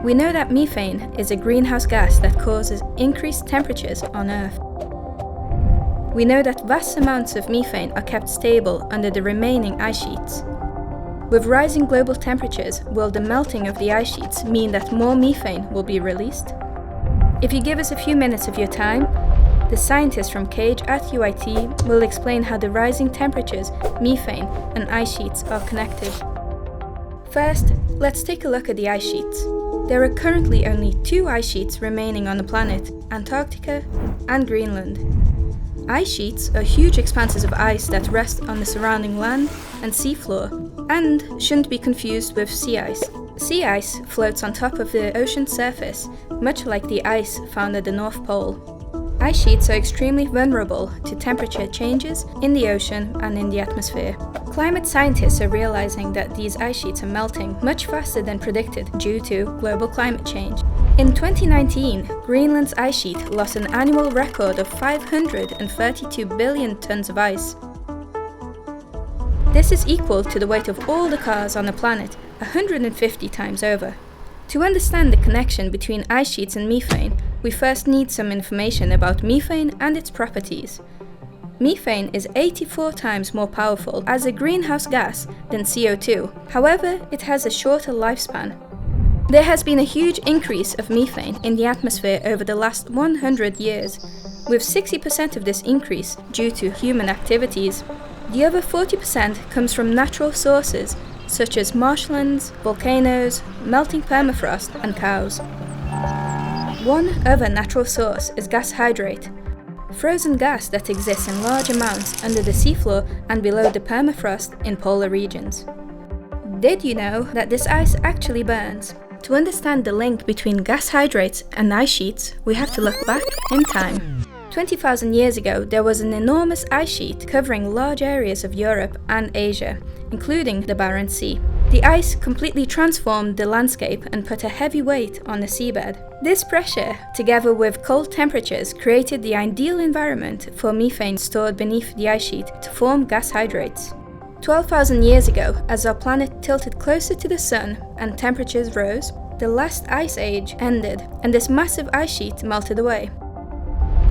We know that methane is a greenhouse gas that causes increased temperatures on Earth. We know that vast amounts of methane are kept stable under the remaining ice sheets. With rising global temperatures, will the melting of the ice sheets mean that more methane will be released? If you give us a few minutes of your time, the scientists from CAGE at UIT will explain how the rising temperatures, methane, and ice sheets are connected. First, let's take a look at the ice sheets. There are currently only 2 ice sheets remaining on the planet, Antarctica and Greenland. Ice sheets are huge expanses of ice that rest on the surrounding land and seafloor, and shouldn't be confused with sea ice. Sea ice floats on top of the ocean surface, much like the ice found at the North Pole. Ice sheets are extremely vulnerable to temperature changes in the ocean and in the atmosphere. Climate scientists are realizing that these ice sheets are melting much faster than predicted due to global climate change. In 2019, Greenland's ice sheet lost an annual record of 532 billion tons of ice. This is equal to the weight of all the cars on the planet, 150 times over. To understand the connection between ice sheets and methane, we first need some information about methane and its properties. Methane is 84 times more powerful as a greenhouse gas than CO2, however, it has a shorter lifespan. There has been a huge increase of methane in the atmosphere over the last 100 years, with 60% of this increase due to human activities. The other 40% comes from natural sources, such as marshlands, volcanoes, melting permafrost, and cows. One other natural source is gas hydrate, frozen gas that exists in large amounts under the seafloor and below the permafrost in polar regions. Did you know that this ice actually burns? To understand the link between gas hydrates and ice sheets, we have to look back in time. 20,000 years ago, there was an enormous ice sheet covering large areas of Europe and Asia, including the Barents Sea. The ice completely transformed the landscape and put a heavy weight on the seabed. This pressure, together with cold temperatures, created the ideal environment for methane stored beneath the ice sheet to form gas hydrates. 12,000 years ago, as our planet tilted closer to the sun and temperatures rose, the last ice age ended and this massive ice sheet melted away.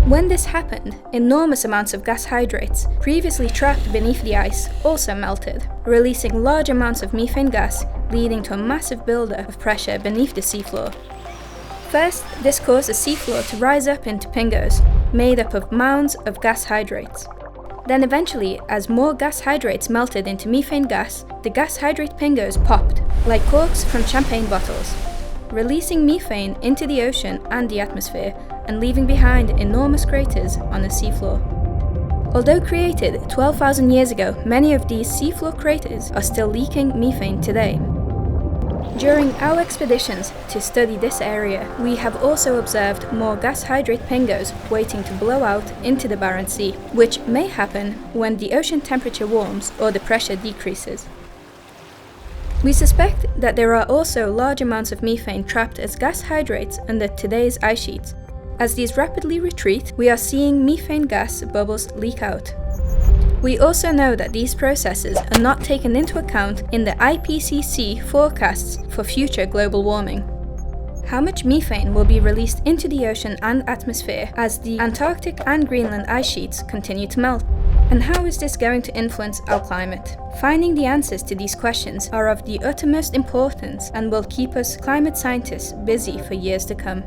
When this happened, enormous amounts of gas hydrates, previously trapped beneath the ice, also melted, releasing large amounts of methane gas, leading to a massive buildup of pressure beneath the seafloor. First, this caused the seafloor to rise up into pingos, made up of mounds of gas hydrates. Then eventually, as more gas hydrates melted into methane gas, the gas hydrate pingos popped, like corks from champagne bottles, releasing methane into the ocean and the atmosphere, and leaving behind enormous craters on the seafloor. Although created 12,000 years ago, many of these seafloor craters are still leaking methane today. During our expeditions to study this area, we have also observed more gas hydrate pingos waiting to blow out into the Barents Sea, which may happen when the ocean temperature warms or the pressure decreases. We suspect that there are also large amounts of methane trapped as gas hydrates under today's ice sheets. As these rapidly retreat, we are seeing methane gas bubbles leak out. We also know that these processes are not taken into account in the IPCC forecasts for future global warming. How much methane will be released into the ocean and atmosphere as the Antarctic and Greenland ice sheets continue to melt? And how is this going to influence our climate? Finding the answers to these questions are of the uttermost importance and will keep us climate scientists busy for years to come.